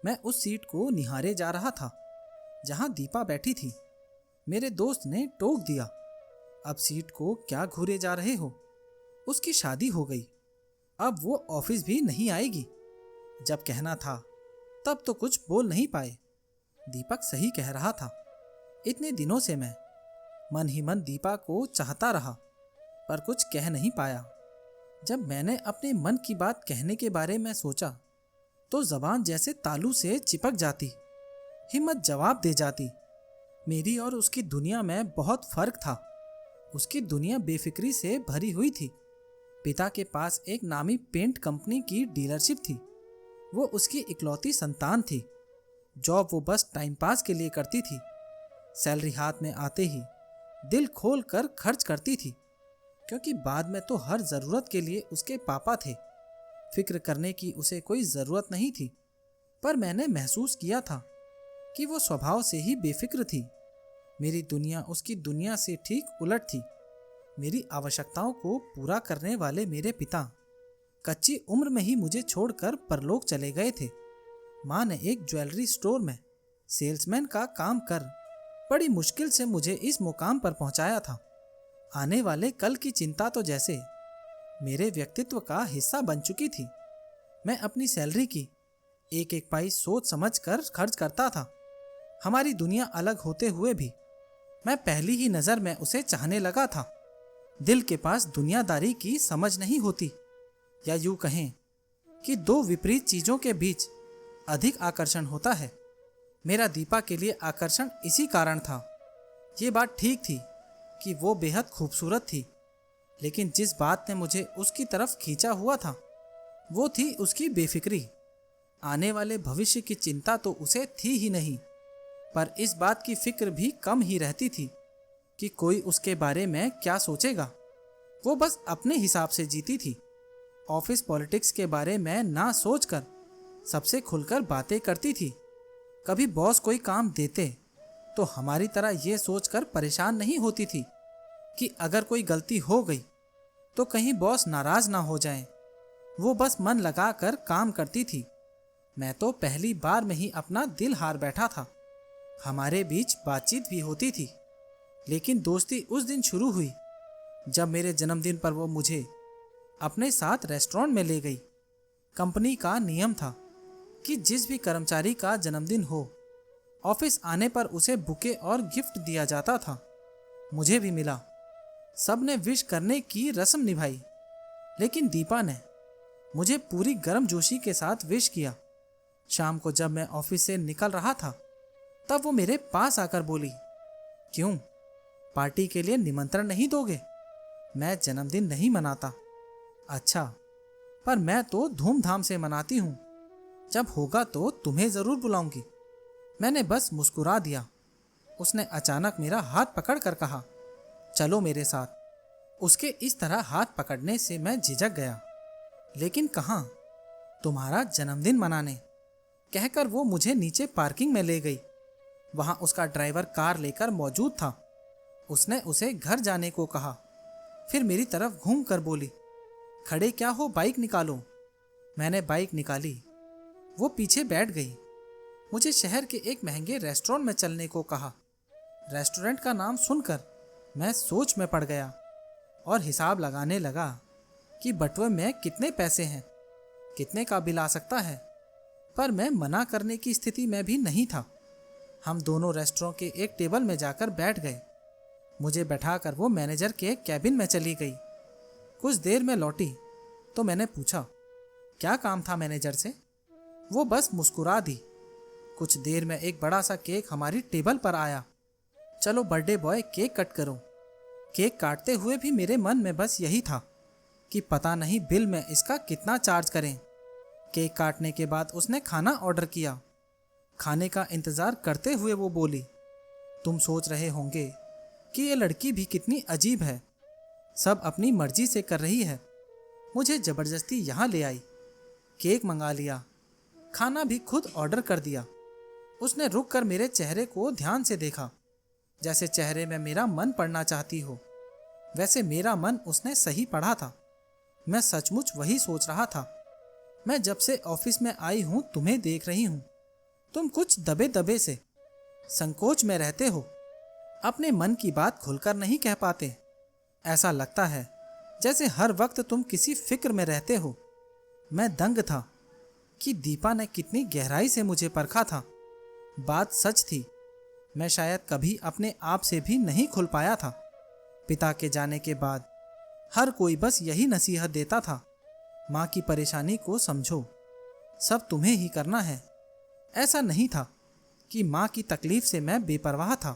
मैं उस सीट को निहारे जा रहा था जहां दीपा बैठी थी। मेरे दोस्त ने टोक दिया, अब सीट को क्या घूरे जा रहे हो? उसकी शादी हो गई, अब वो ऑफिस भी नहीं आएगी। जब कहना था तब तो कुछ बोल नहीं पाए। दीपक सही कह रहा था। इतने दिनों से मैं मन ही मन दीपा को चाहता रहा, पर कुछ कह नहीं पाया। जब मैंने अपने मन की बात कहने के बारे में सोचा तो जबान जैसे तालू से चिपक जाती, हिम्मत जवाब दे जाती। मेरी और उसकी दुनिया में बहुत फर्क था। उसकी दुनिया बेफिक्री से भरी हुई थी। पिता के पास एक नामी पेंट कंपनी की डीलरशिप थी। वो उसकी इकलौती संतान थी। जॉब वो बस टाइम पास के लिए करती थी। सैलरी हाथ में आते ही दिल खोल कर खर्च करती थी, क्योंकि बाद में तो हर ज़रूरत के लिए उसके पापा थे। फिक्र करने की उसे कोई ज़रूरत नहीं थी। पर मैंने महसूस किया था कि वो स्वभाव से ही बेफिक्र थी। मेरी दुनिया उसकी दुनिया से ठीक उलट थी। मेरी आवश्यकताओं को पूरा करने वाले मेरे पिता कच्ची उम्र में ही मुझे छोड़कर परलोक चले गए थे। माँ ने एक ज्वेलरी स्टोर में सेल्समैन का काम कर बड़ी मुश्किल से मुझे इस मुकाम पर पहुंचाया था। आने वाले कल की चिंता तो जैसे मेरे व्यक्तित्व का हिस्सा बन चुकी थी। मैं अपनी सैलरी की एक एक पाई सोच समझ कर खर्च करता था। हमारी दुनिया अलग होते हुए भी मैं पहली ही नज़र में उसे चाहने लगा था। दिल के पास दुनियादारी की समझ नहीं होती, या यूं कहें कि दो विपरीत चीज़ों के बीच अधिक आकर्षण होता है। मेरा दीपा के लिए आकर्षण इसी कारण था। ये बात ठीक थी कि वो बेहद खूबसूरत थी, लेकिन जिस बात ने मुझे उसकी तरफ खींचा हुआ था वो थी उसकी बेफिक्री। आने वाले भविष्य की चिंता तो उसे थी ही नहीं, पर इस बात की फिक्र भी कम ही रहती थी कि कोई उसके बारे में क्या सोचेगा। वो बस अपने हिसाब से जीती थी। ऑफिस पॉलिटिक्स के बारे में ना सोचकर सबसे खुलकर बातें करती थी। कभी बॉस कोई काम देते तो हमारी तरह ये सोचकर परेशान नहीं होती थी कि अगर कोई गलती हो गई तो कहीं बॉस नाराज ना हो जाए। वो बस मन लगाकर काम करती थी। मैं तो पहली बार में ही अपना दिल हार बैठा था। हमारे बीच बातचीत भी होती थी, लेकिन दोस्ती उस दिन शुरू हुई जब मेरे जन्मदिन पर वो मुझे अपने साथ रेस्टोरेंट में ले गई। कंपनी का नियम था कि जिस भी कर्मचारी का जन्मदिन हो, ऑफिस आने पर उसे बुके और गिफ्ट दिया जाता था। मुझे भी मिला। सब ने विश करने की रस्म निभाई, लेकिन दीपा ने मुझे पूरी गर्मजोशी के साथ विश किया। शाम को जब मैं ऑफिस से निकल रहा था तब वो मेरे पास आकर बोली, क्यों, पार्टी के लिए निमंत्रण नहीं दोगे? मैं जन्मदिन नहीं मनाता। अच्छा, पर मैं तो धूमधाम से मनाती हूँ। जब होगा तो तुम्हें ज़रूर बुलाऊंगी। मैंने बस मुस्कुरा दिया। उसने अचानक मेरा हाथ पकड़ कर कहा, चलो मेरे साथ। उसके इस तरह हाथ पकड़ने से मैं झिझक गया। लेकिन कहाँ? तुम्हारा जन्मदिन मनाने, कहकर वो मुझे नीचे पार्किंग में ले गई। वहाँ उसका ड्राइवर कार लेकर मौजूद था। उसने उसे घर जाने को कहा, फिर मेरी तरफ घूम कर बोली, खड़े क्या हो, बाइक निकालो। मैंने बाइक निकाली। वो पीछे बैठ गई। मुझे शहर के एक महंगे रेस्टोरेंट में चलने को कहा। रेस्टोरेंट का नाम सुनकर मैं सोच में पड़ गया और हिसाब लगाने लगा कि बटुए में कितने पैसे हैं, कितने का बिल आ सकता है। पर मैं मना करने की स्थिति में भी नहीं था। हम दोनों रेस्टोरेंट के एक टेबल में जाकर बैठ गए। मुझे बैठाकर वो मैनेजर के कैबिन में चली गई। कुछ देर में लौटी तो मैंने पूछा, क्या काम था मैनेजर से? वो बस मुस्कुरा दी। कुछ देर में एक बड़ा सा केक हमारी टेबल पर आया। चलो बर्थडे बॉय, केक कट करो। केक काटते हुए भी मेरे मन में बस यही था कि पता नहीं बिल में इसका कितना चार्ज करें। केक काटने के बाद उसने खाना ऑर्डर किया। खाने का इंतज़ार करते हुए वो बोली, तुम सोच रहे होंगे कि ये लड़की भी कितनी अजीब है, सब अपनी मर्जी से कर रही है। मुझे ज़बरदस्ती यहाँ ले आई। केक मंगा लिया, खाना भी खुद ऑर्डर कर दिया। उसने रुक कर मेरे चेहरे को ध्यान से देखा, जैसे चेहरे में मेरा मन पढ़ना चाहती हो। वैसे मेरा मन उसने सही पढ़ा था। मैं सचमुच वही सोच रहा था। मैं जब से ऑफिस में आई हूँ तुम्हें देख रही हूँ, तुम कुछ दबे दबे से संकोच में रहते हो, अपने मन की बात खुलकर नहीं कह पाते। ऐसा लगता है जैसे हर वक्त तुम किसी फिक्र में रहते हो। मैं दंग था कि दीपा ने कितनी गहराई से मुझे परखा था। बात सच थी, मैं शायद कभी अपने आप से भी नहीं खुल पाया था। पिता के जाने के बाद हर कोई बस यही नसीहत देता था, माँ की परेशानी को समझो, सब तुम्हें ही करना है। ऐसा नहीं था कि माँ की तकलीफ से मैं बेपरवाह था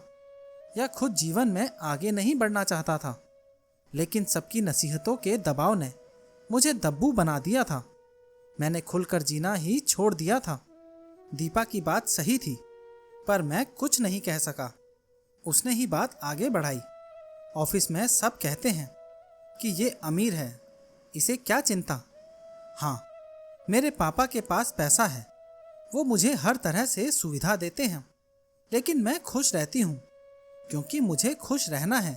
या खुद जीवन में आगे नहीं बढ़ना चाहता था, लेकिन सबकी नसीहतों के दबाव ने मुझे दब्बू बना दिया था। मैंने खुलकर जीना ही छोड़ दिया था। दीपा की बात सही थी, पर मैं कुछ नहीं कह सका। उसने ही बात आगे बढ़ाई। ऑफिस में सब कहते हैं कि ये अमीर है, इसे क्या चिंता। हाँ, मेरे पापा के पास पैसा है, वो मुझे हर तरह से सुविधा देते हैं, लेकिन मैं खुश रहती हूँ क्योंकि मुझे खुश रहना है,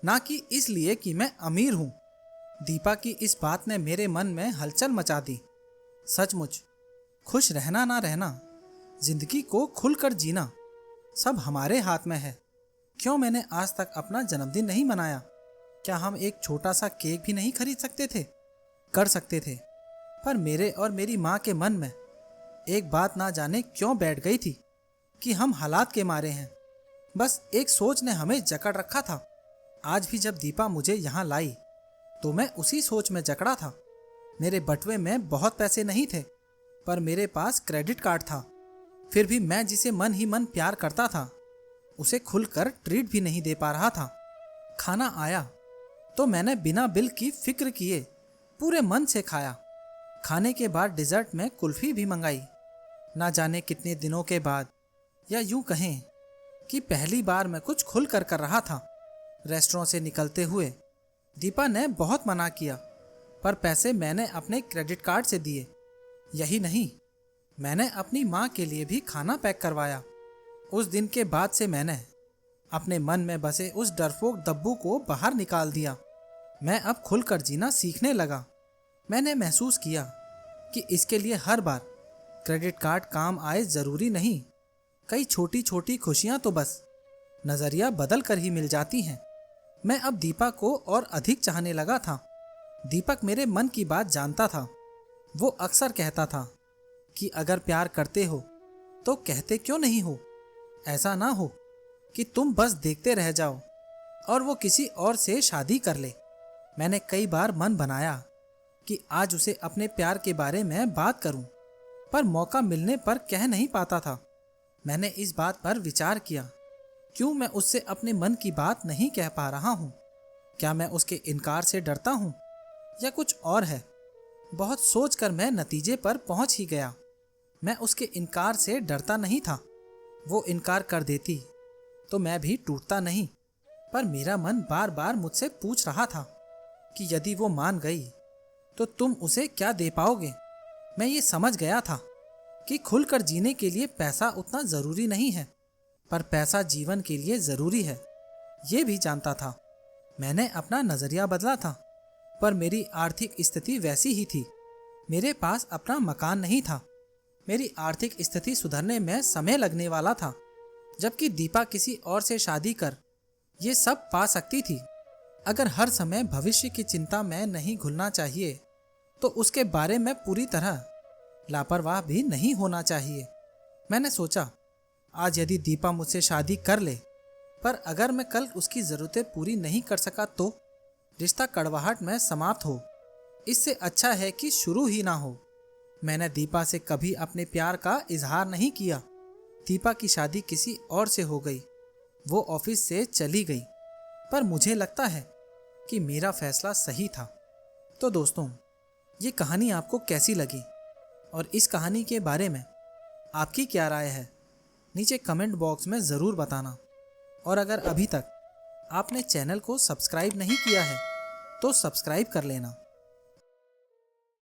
ना कि इसलिए कि मैं अमीर हूँ। दीपा की इस बात ने मेरे मन में हलचल मचा दी। सचमुच खुश रहना ना रहना, जिंदगी को खुलकर जीना, सब हमारे हाथ में है। क्यों मैंने आज तक अपना जन्मदिन नहीं मनाया? क्या हम एक छोटा सा केक भी नहीं खरीद सकते थे? कर सकते थे, पर मेरे और मेरी माँ के मन में एक बात ना जाने क्यों बैठ गई थी कि हम हालात के मारे हैं। बस एक सोच ने हमें जकड़ रखा था। आज भी जब दीपा मुझे यहाँ लाई तो मैं उसी सोच में जकड़ा था। मेरे बटुए में बहुत पैसे नहीं थे, पर मेरे पास क्रेडिट कार्ड था। फिर भी मैं जिसे मन ही मन प्यार करता था उसे खुलकर ट्रीट भी नहीं दे पा रहा था। खाना आया तो मैंने बिना बिल की फिक्र किए पूरे मन से खाया। खाने के बाद डिजर्ट में कुल्फी भी मंगाई। ना जाने कितने दिनों के बाद, या यूं कहें कि पहली बार मैं कुछ खुल कर रहा था। रेस्टोरेंट से निकलते हुए दीपा ने बहुत मना किया, पर पैसे मैंने अपने क्रेडिट कार्ड से दिए। यही नहीं, मैंने अपनी माँ के लिए भी खाना पैक करवाया। उस दिन के बाद से मैंने अपने मन में बसे उस डरपोक दब्बू को बाहर निकाल दिया। मैं अब खुलकर जीना सीखने लगा। मैंने महसूस किया कि इसके लिए हर बार क्रेडिट कार्ड काम आए जरूरी नहीं। कई छोटी छोटी खुशियां तो बस नजरिया बदल कर ही मिल जाती हैं। मैं अब दीपा को और अधिक चाहने लगा था। दीपक मेरे मन की बात जानता था। वो अक्सर कहता था कि अगर प्यार करते हो तो कहते क्यों नहीं हो। ऐसा ना हो कि तुम बस देखते रह जाओ और वो किसी और से शादी कर ले। मैंने कई बार मन बनाया कि आज उसे अपने प्यार के बारे में बात करूं, पर मौका मिलने पर कह नहीं पाता था। मैंने इस बात पर विचार किया, क्यों मैं उससे अपने मन की बात नहीं कह पा रहा हूँ। क्या मैं उसके इनकार से डरता हूँ या कुछ और है? बहुत सोचकर मैं नतीजे पर पहुंच ही गया। मैं उसके इनकार से डरता नहीं था। वो इनकार कर देती तो मैं भी टूटता नहीं, पर मेरा मन बार बार मुझसे पूछ रहा था कि यदि वो मान गई तो तुम उसे क्या दे पाओगे। मैं ये समझ गया था कि खुलकर जीने के लिए पैसा उतना जरूरी नहीं है, पर पैसा जीवन के लिए जरूरी है, ये भी जानता था। मैंने अपना नजरिया बदला था, पर मेरी आर्थिक स्थिति वैसी ही थी। मेरे पास अपना मकान नहीं था। मेरी आर्थिक स्थिति सुधरने में समय लगने वाला था, जबकि दीपा किसी और से शादी कर ये सब पा सकती थी। अगर हर समय भविष्य की चिंता में नहीं घुलना चाहिए तो उसके बारे में पूरी तरह लापरवाह भी नहीं होना चाहिए। मैंने सोचा, आज यदि दीपा मुझसे शादी कर ले, पर अगर मैं कल उसकी ज़रूरतें पूरी नहीं कर सका तो रिश्ता कड़वाहट में समाप्त हो। इससे अच्छा है कि शुरू ही ना हो। मैंने दीपा से कभी अपने प्यार का इजहार नहीं किया। दीपा की शादी किसी और से हो गई, वो ऑफिस से चली गई, पर मुझे लगता है कि मेरा फैसला सही था। तो दोस्तों, ये कहानी आपको कैसी लगी और इस कहानी के बारे में आपकी क्या राय है, नीचे कमेंट बॉक्स में ज़रूर बताना। और अगर अभी तक आपने चैनल को सब्सक्राइब नहीं किया है तो सब्सक्राइब कर लेना।